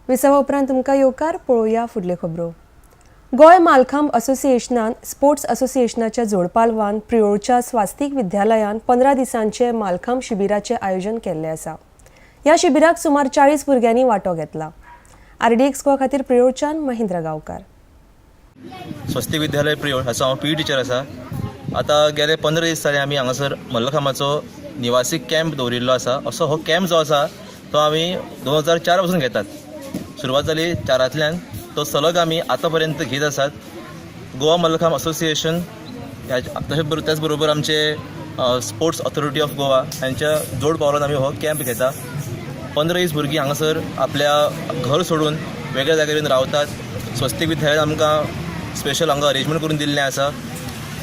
विसावा उपरांत तुमकां येवकार पळोवया फुडल्यो खबरो। गोय मालखांब असोसिएशनान स्पोर्ट्स असोसिएशनाच्या जोडपालवान प्रियोळच्या स्वास्तिक विद्यालयान 15 दिसांचे मालखांब शिबिराचे आयोजन केल्ले आसा। ह्या शिबिराक सुमार 40 भुरग्यांनी वांटो घेतला। RDX गोवा खातीर प्रियोळच्यान महेंद्र गांवकार। स्वास्तिक विद्यालय प्रियोळ हाचो हांव PE टिचर आसा। आता गेले 15 दीस जाले आमी हांगासर मल्लखांबाचो निवासी कॅम्प दवरिल्लो आसा। असो हो कॅम्प जो आसा तो आमी 2004 पासून घेतात। सुरवात जाली 4तल्यान तो सलग आमी आतां पर्यंत घेत आसात। गोवा मल्लखांब असोसिएशन त्याच बरोबर आमचे स्पोर्ट्स ऑथॉरिटी ऑफ गोवा हांच्या जोड पावलान आमी हो कॅम्प घेता। 15-20 भुरगीं हांगासर आपल्या घर सोडून वेगळ्या जाग्यार रावतात। स्वस्तिक विद्यालयान आमकां स्पेशल हांगा अरेंजमेंट करून दिल्लें आसा।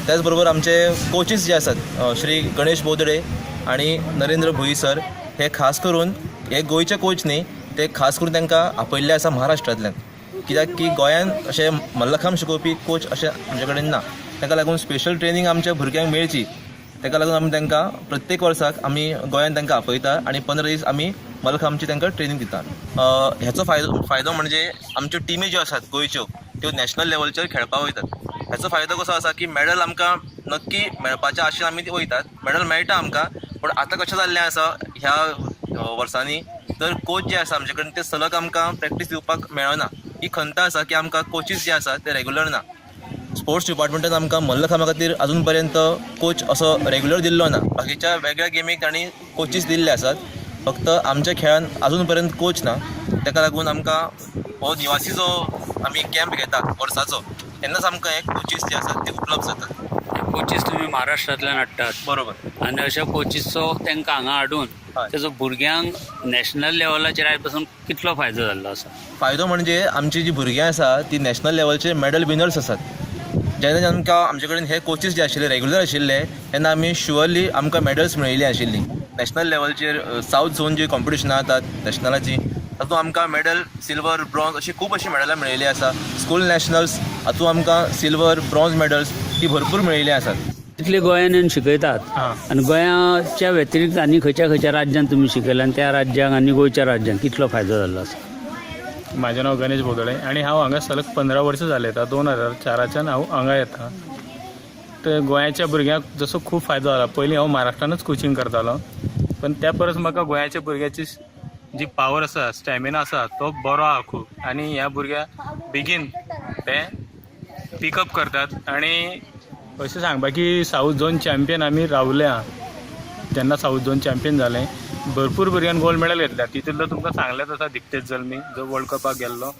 त्याच बरोबर आमचे कोचीस जे आसात श्री गणेश बोदडे आणि नरेंद्र भुई सर हे खास करून हे गोंयचे कोच न्ही, ते खास करून तांकां आपयल्ले आसा महाराष्ट्रांतल्यान। कित्याक की गोंयान अशें मल्लखांब शिकोवपी कोच अशें आमचे कडेन ना। ताका लागून स्पेशल ट्रेनिंग आमच्या भुरग्यांक मेळची ताका लागून आमी तांकां प्रत्येक वर्साक आमी गोंयान तांकां आपयता आणि 15 दीस आमी मल्लखांबची तांकां ट्रेनिंग दिता। ह्याचो फायदो म्हणजे आमच्यो टिमी ज्यो आसात गोंयच्यो त्यो नॅशनल लेवलचेर खेळपाक वयतात। ह्याचो फायदो कसो आसा की मेडल आमकां नक्की मेळपाच्या आशेन आमी ती वयतात। मेडल मेळटा आमकां, पण आतां कशें जाल्लें आसा ह्या वर्सांनी तर कोच जे आसा आमचे कडेन ते सलग आमकां प्रॅक्टीस दिवपाक मेळना। ही खंत आसा की आमकां कोचीस जे आसा ते रेग्युलर ना। स्पोर्ट्स डिपार्टमेंटान आमकां मल्लखांबा खातीर अजून पर्यंत कोच असो रेग्युलर दिल्लो ना। बाकीच्या वेगळ्या गेमीक तांणी कोचीस दिल्ले आसात, फक्त आमच्या खेळान अजून पर्यंत कोच ना। ताका लागून आमकां हो निवासी जो आमी कॅम्प घेता वर्साचो तेन्नाच आमकां हे कोचीस जे आसात ते उपलब्ध जातात। कोचीस तुम्ही महाराष्ट्रांतल्यान हाडटात बरोबर। आनी अशा कोचीसचो तांकां हांगा हाडून तेजो भुरग्यांक नॅशनल लेवलाचेर आयज पासून कितलो फायदो जाल्लो आसा? फायदो म्हणजे आमची जी भुरगीं आसा ती नॅशनल लेवलचे मेडल विनर्स आसात। जेन्ना आमकां आमचे कडेन हे कोचीस जे आशिल्ले रेग्युलर आशिल्ले तेन्ना आमी शुअरली आमकां मेडल्स मेळिल्ली आशिल्ली। नॅशनल लेवलचेर सावथ झोन जी कॉम्पिटिशनां जातात नॅशनलाची तातूंत आमकां मेडल सिल्वर ब्रॉन्ज अशी खूब अशी मेडलां मेळिल्ली आसा। स्कूल नॅशनल्स हातूंत आमकां सिल्वर ब्रॉन्ज मेडल्स ती भरपूर मेळिल्ली आसात। तितले गोंयान येवन शिकयतात आनी गोंयाच्या व्यतिरिक्त आनी खंयच्या राज्यांत तुमी शिकयला आनी त्या राज्यांक आनी गोंयच्या राज्यांक कितलो फायदो जाल्लो आसा? माझे नाव गणेश बोदडे आणि हांव हांगा सलग 15 वर्सां जाले येता। 2004च्यान हांव हांगा येता। तर गोंयाच्या भुरग्यांक जसो खूब फायदो जाला। पयलीं हांव महाराष्ट्रानूच कोचिंग करतालो, पण त्या परस म्हाका गोंयाच्या भुरग्याची जी पावर आसा, स्टॅमिना आसा तो बरो आहा खूब। आनी ह्या भुरग्याक बेगीन ते पिकअप करतात। आणि अशें सांगपा की साऊथ झोन चॅम्पियन आमी रावल्या। जेन्ना साऊथ झोन चॅम्पियन जालें भरपूर भुरग्यांनी गोल्ड मेडल घेतल्या। तितूंतलो तुमकां सांगलेंच आसा दिप्तेश जल्मी जो वर्ल्ड कपाक गेल्लो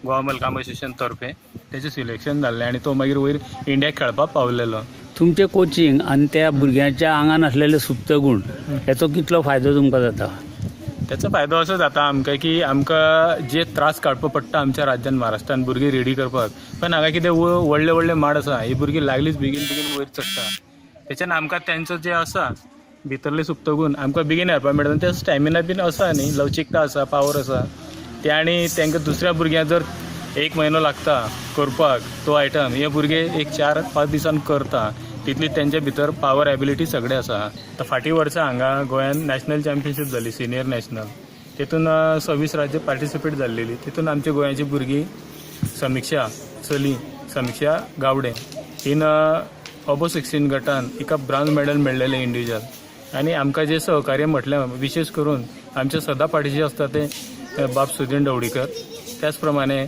गोवा मल्लखांब असोसिएशन तर्फे तेजें सिलेक्शन जाल्लें आणि तो मागीर वयर इंडियाक खेळपाक पावलेलो। तुमचें कोचिंग आनी त्या भुरग्याच्या आंगान आसलेले सुप्त गूण हेचो कितलो फायदो तुमकां जाता? त्याचा फायदो असो जाता आमकां की आमकां जे त्रास काडपा पडटा आमच्या राज्यान महाराष्ट्रान भुरगीं रेडी करपाक, पण हांगा कितें व्हडले व्हडले माड आसा, ही भुरगीं लागलींच बेगीन बेगीन वयर चडटा। त्याच्यान आमकां तेंचो जे आसा भितरले सुप्तगूण आमकां बेगीन हाडपाक मेळटा। ते स्टॅमिना बीन आसा न्ही, लवचिकता आसा, पावर आसा ते। आनी तांकां दुसऱ्या भुरग्यांक जर 1 म्हयनो लागता करपाक तो आयटम, हे भुरगे 1-4-5 दिसान करता। तितली तेंचे भितर पावर एबिलिटी सगळे आसा। तर फाटीं वर्सा हांगा गोंयान नॅशनल चॅम्पियनशीप जाली, सिनियर नॅशनल। तितून 26 राज्यां पार्टिसिपेट जाल्लेली। तितून आमची गोंयाची भुरगीं समीक्षा गावडे हिन अबो 16 गटान एका ब्राउन मेडल मेळ्ळेलें इंडिविज्युअल। आनी आमकां जे सहकार्य म्हटलें विशेष करून आमचे सदां पाठीचे आसता ते बाब सुदीन ढवळीकर, त्याच प्रमाणे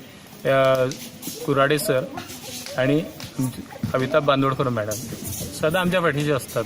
कुराडे सर आणि कविता बांदोडकर मॅडम सदां आमच्या फाटीचे असतात।